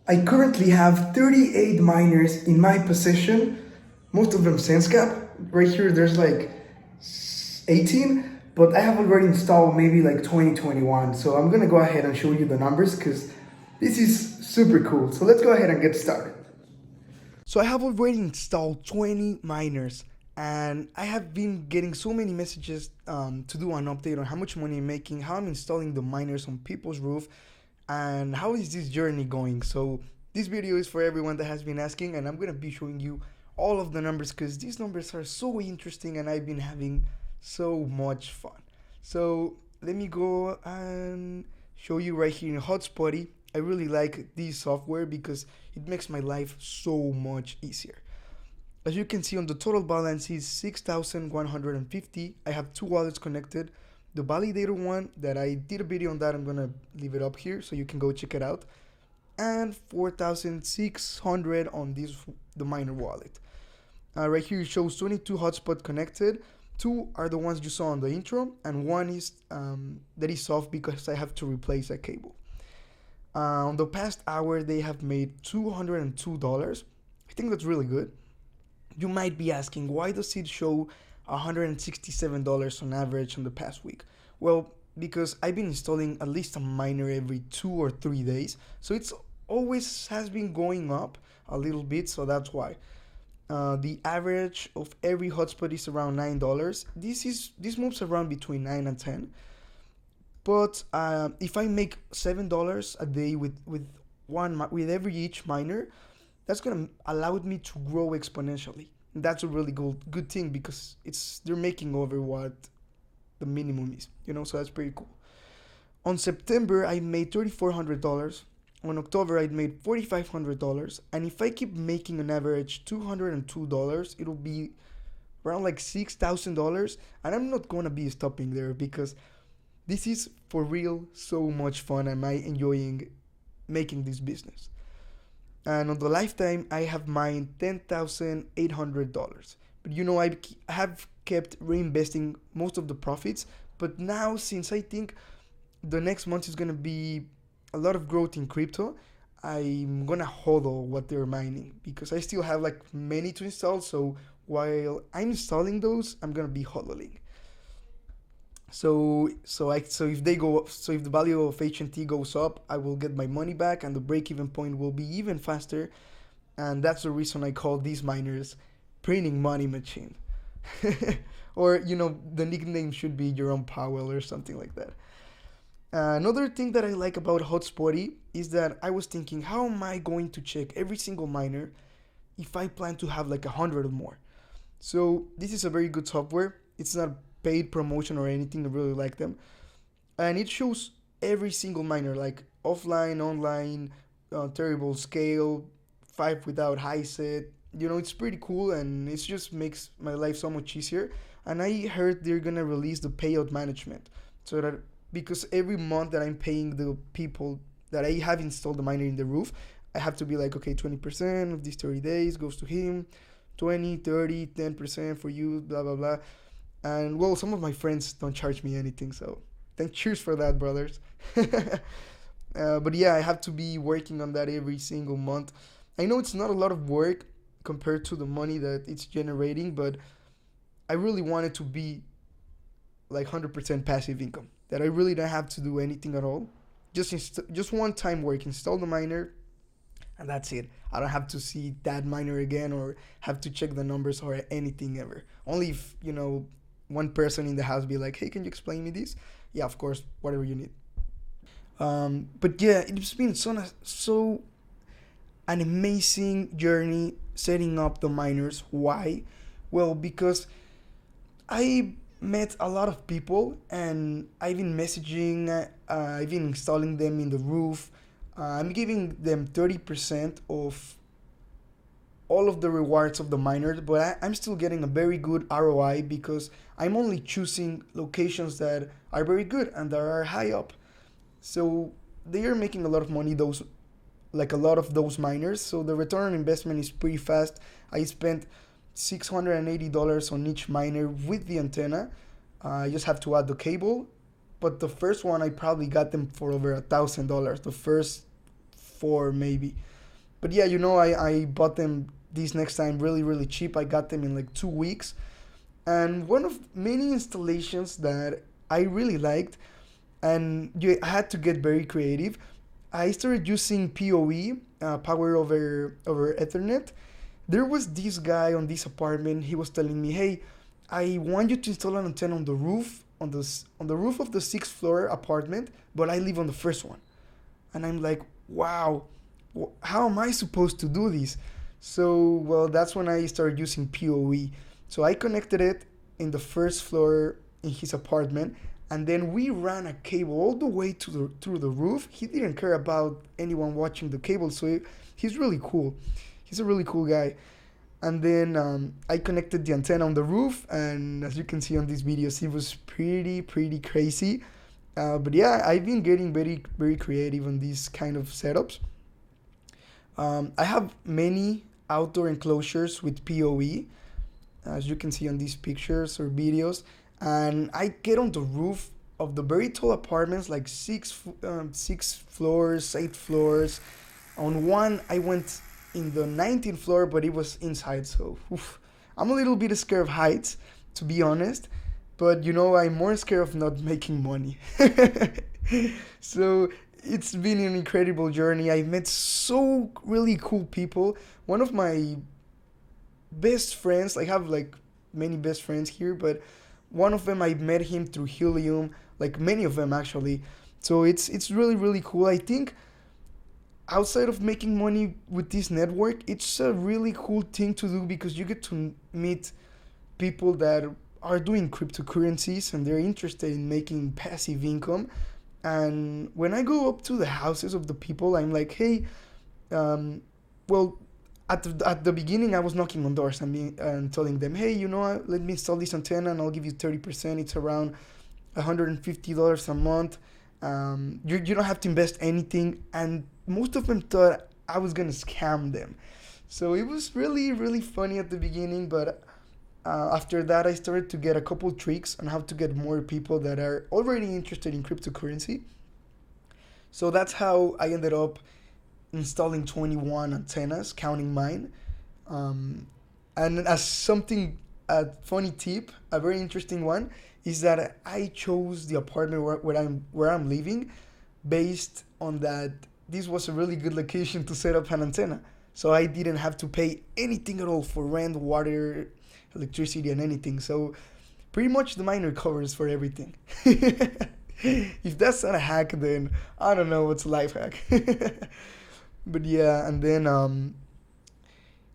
I currently have 38 miners in my possession, most of them SenseCap. Right here, there's like 18, but I have already installed maybe like 20, 21. So I'm gonna go ahead and show you the numbers because this is super cool. So let's go ahead and get started. So I have already installed 20 miners and I have been getting so many messages to do an update on how much money I'm making, how I'm installing the miners on people's roof, and how is this journey going. So this video is for everyone that has been asking, and I'm gonna be showing you all of the numbers because these numbers are so interesting and I've been having so much fun. So let me go and show you right here in Hotspotty. I really like this software because it makes my life so much easier. As you can see, on the total balance is 6,150. I have two wallets connected. The validator one that I did a video on that, I'm gonna leave it up here so you can go check it out. And 4,600 on the miner wallet. Right here it shows 22 hotspots connected. Two are the ones you saw on the intro, and one is that is off because I have to replace a cable. On the past hour, they have made $202. I think that's really good. You might be asking, why does it show $167 on average on the past week? Well, because I've been installing at least a miner every 2 or 3 days, so it's always has been going up a little bit, so that's why. The average of every hotspot is around $9. This moves around between 9 and 10. But if I make $7 a day with every each miner, that's gonna allow me to grow exponentially. That's a really good thing because they're making over what the minimum is, so that's pretty cool. On September, I made $3,400. On October, I made $4,500. And if I keep making an average $202, it'll be around like $6,000. And I'm not gonna be stopping there because this is for real so much fun and I'm enjoying making this business. And on the lifetime, I have mined $10,800. But I have kept reinvesting most of the profits. But now, since I think the next month is gonna be a lot of growth in crypto, I'm gonna hodl what they're mining because I still have like many to install. So while I'm installing those, I'm gonna be hodling. So if the value of HNT goes up, I will get my money back and the break-even point will be even faster. And that's the reason I call these miners printing money machine. Or the nickname should be Jerome Powell or something like that. Another thing that I like about Hotspotty is that I was thinking, how am I going to check every single miner if I plan to have like 100 or more? So this is a very good software. It's not paid promotion or anything. I really like them, and it shows every single miner, like offline, online, terrible scale, 5 without high set. It's pretty cool and it just makes my life so much easier. And I heard they're gonna release the payout management, so that because every month that I'm paying the people that I have installed the miner in the roof, I have to be like, okay, 20% of these 30 days goes to him, 20, 30, 10% for you, blah blah blah. And well, some of my friends don't charge me anything, so cheers for that, brothers. But yeah, I have to be working on that every single month. I know it's not a lot of work compared to the money that it's generating, but I really want it to be like 100% passive income, that I really don't have to do anything at all. Just one time work, install the miner, and that's it. I don't have to see that miner again or have to check the numbers or anything ever. Only if, one person in the house be like, hey, can you explain me this? Yeah, of course, whatever you need. But yeah, it's been so an amazing journey setting up the miners. Why? Well, because I met a lot of people and I've been messaging, I've been installing them in the roof. I'm giving them 30% of all of the rewards of the miners, but I'm still getting a very good ROI because I'm only choosing locations that are very good and that are high up. So they are making a lot of money, a lot of those miners. So the return on investment is pretty fast. I spent $680 on each miner with the antenna. I just have to add the cable. But the first one, I probably got them for over $1,000. The first 4 maybe. But yeah, you know, I bought them these next time really cheap. I got them in like 2 weeks. And one of many installations that I really liked, and I had to get very creative. I started using PoE, power over Ethernet. There was this guy on this apartment. He was telling me, "Hey, I want you to install an antenna on the roof, on the roof of the 6th floor apartment, but I live on the first one." And I'm like, "Wow, how am I supposed to do this?" So, well, that's when I started using PoE. So I connected it in the first floor in his apartment, and then we ran a cable all the way through the roof. He didn't care about anyone watching the cable, so he's really cool. He's a really cool guy. And then I connected the antenna on the roof, and as you can see on these videos, it was pretty crazy. But yeah, I've been getting very creative on these kind of setups. I have many outdoor enclosures with PoE, as you can see on these pictures or videos, and I get on the roof of the very tall apartments, like 6 floors, 8 floors. On one, I went in the 19th floor, but it was inside, so I'm a little bit scared of heights, to be honest. But you know, I'm more scared of not making money. So it's been an incredible journey. I met so really cool people. One of my best friends, I have like many best friends here, but one of them, I met him through Helium, like many of them actually. So it's really cool. I think outside of making money with this network, it's a really cool thing to do because you get to meet people that are doing cryptocurrencies and they're interested in making passive income. And when I go up to the houses of the people, I'm like, "Hey, well, at the beginning, I was knocking on doors and telling them, "Hey, you know what, let me install this antenna and I'll give you 30%. It's around $150 a month. You don't have to invest anything." And most of them thought I was going to scam them. So it was really funny at the beginning, but after that, I started to get a couple tricks on how to get more people that are already interested in cryptocurrency. So that's how I ended up installing 21 antennas, counting mine. And as something, a funny tip, a very interesting one, is that I chose the apartment where I'm living based on that this was a really good location to set up an antenna. So I didn't have to pay anything at all for rent, water, electricity, and anything. So pretty much the miner covers for everything. If that's not a hack, then I don't know what's a life hack. But yeah, and then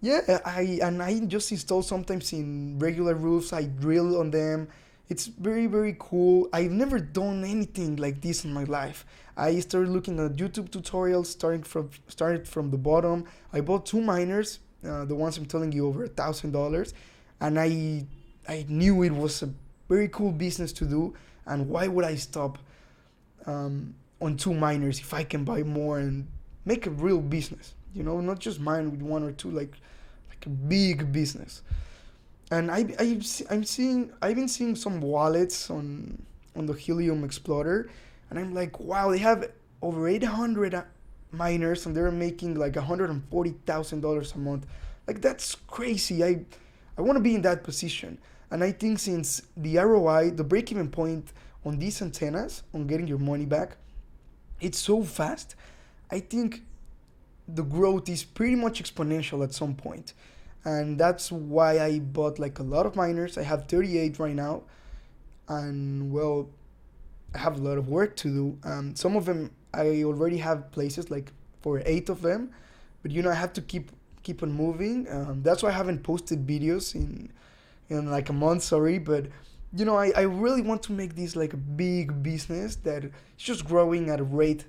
yeah, I just install sometimes in regular roofs. I drill on them. It's very cool. I've never done anything like this in my life. I started looking at YouTube tutorials, started from the bottom. I bought 2 miners, the ones I'm telling you, over $1,000, and I knew it was a very cool business to do. And why would I stop on 2 miners if I can buy more and make a real business? You know, not just mine with 1 or 2, like a big business. And I've been seeing some wallets on the Helium Explorer, and I'm like, wow, they have over 800 miners and they're making like $140,000 a month. Like, that's crazy. I want to be in that position. And I think since the ROI, the break-even point on these antennas, on getting your money back, it's so fast, I think the growth is pretty much exponential at some point. And that's why I bought like a lot of miners. I have 38 right now, and well, I have a lot of work to do. Some of them I already have places like for 8 of them, but you know, I have to keep on moving. That's why I haven't posted videos in like a month, sorry, but you know, I really want to make this like a big business that is just growing at a rate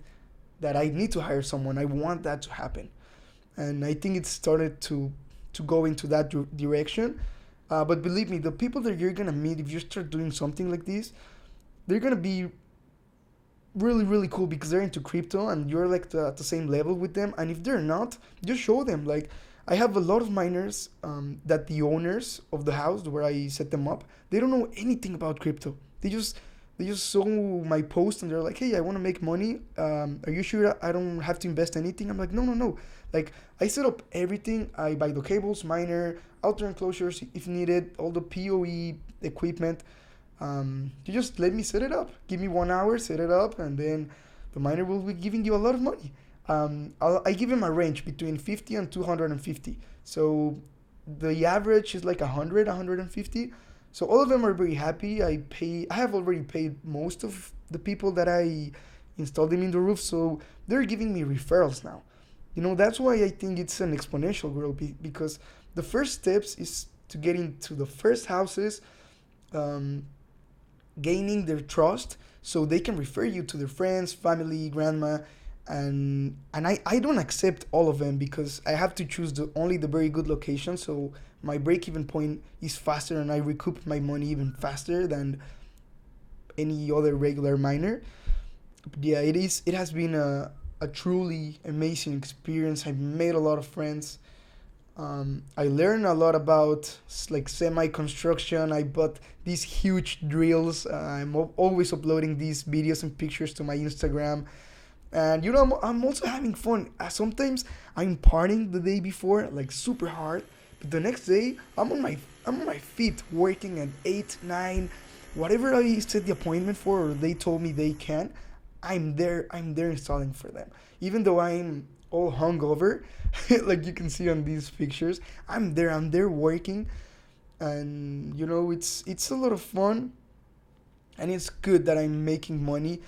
that I need to hire someone. I want that to happen, and I think it started to go into that direction. But believe me, the people that you're gonna meet if you start doing something like this, they're gonna be really cool because they're into crypto and you're like at the same level with them. And if they're not, just show them. Like, I have a lot of miners that the owners of the house where I set them up, they don't know anything about crypto. They they just saw my post and they're like, hey, I want to make money. Are you sure I don't have to invest anything? I'm like, no. Like, I set up everything. I buy the cables, miner, outer enclosures if needed, all the PoE equipment. You just let me set it up. Give me 1 hour, set it up, and then the miner will be giving you a lot of money. I give him a range between 50 and 250. So the average is like 100, 150. So all of them are very happy. I have already paid most of the people that I installed them in the roof, so they're giving me referrals now. You know, that's why I think it's an exponential growth, because the first steps is to get into the first houses, gaining their trust so they can refer you to their friends, family, grandma, and I don't accept all of them because I have to choose only the very good location, so my break-even point is faster and I recoup my money even faster than any other regular miner. But yeah, it has been a truly amazing experience. I've made a lot of friends. I learned a lot about like semi-construction. I bought these huge drills. I'm always uploading these videos and pictures to my Instagram. And you know, I'm also having fun. Sometimes I'm partying the day before, like super hard. But the next day, I'm on my feet working at 8, 9, whatever I set the appointment for, or they told me they can. I'm there installing for them. Even though I'm all hungover, like you can see on these pictures, I'm there working, and you know, it's a lot of fun, and it's good that I'm making money.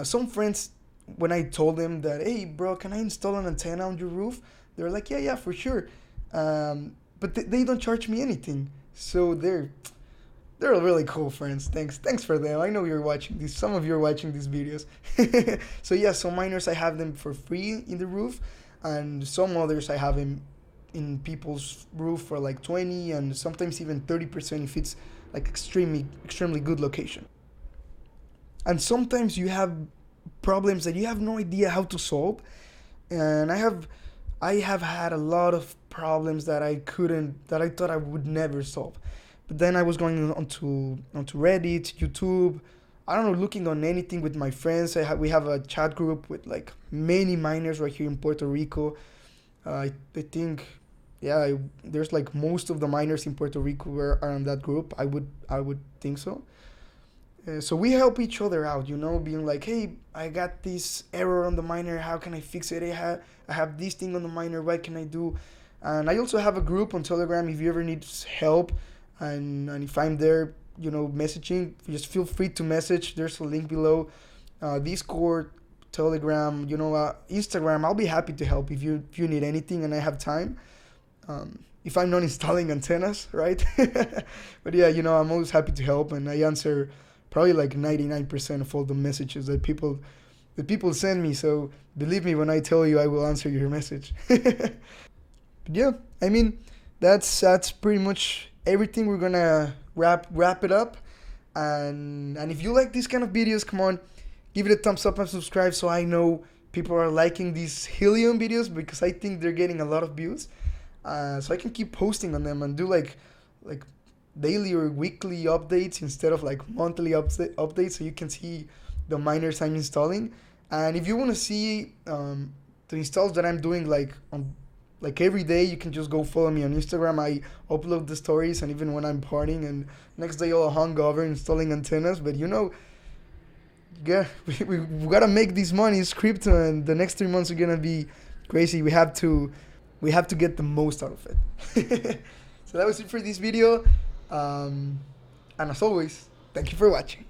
Some friends, when I told them that, hey bro, can I install an antenna on your roof? They're like, yeah, for sure. But they don't charge me anything. So they're really cool friends. Thanks for them. I know you're watching this. Some of you are watching these videos. So yeah, some miners I have them for free in the roof, and some others I have them in people's roof for like 20 and sometimes even 30% if it's like extremely good location. And sometimes you have problems that you have no idea how to solve, and I have had a lot of problems that I thought I would never solve. But then I was going onto Reddit, YouTube, I don't know, looking on anything with my friends. We have a chat group with like many miners right here in Puerto Rico. I think, yeah, there's like most of the miners in Puerto Rico are on that group. I would think so. So we help each other out, you know, being like, hey, I got this error on the miner. How can I fix it? I have this thing on the miner. What can I do? And I also have a group on Telegram if you ever need help. And if I'm there, you know, messaging, just feel free to message. There's a link below. Discord, Telegram, you know, Instagram. I'll be happy to help if you need anything and I have time. If I'm not installing antennas, right? But yeah, you know, I'm always happy to help, and I answer probably like 99% of all the messages that people send me. So believe me when I tell you I will answer your message. But yeah, I mean, that's pretty much everything. We're gonna wrap it up. And if you like these kind of videos, come on, give it a thumbs up and subscribe so I know people are liking these Helium videos, because I think they're getting a lot of views. So I can keep posting on them and do like daily or weekly updates instead of like monthly updates, so you can see the miners I'm installing. And if you want to see the installs that I'm doing like every day, you can just go follow me on Instagram. I upload the stories, and even when I'm partying, and next day all hungover installing antennas. But you know, yeah, we gotta make this money. It's crypto, and the next 3 months are gonna be crazy. We have to get the most out of it. So that was it for this video. And as always, thank you for watching.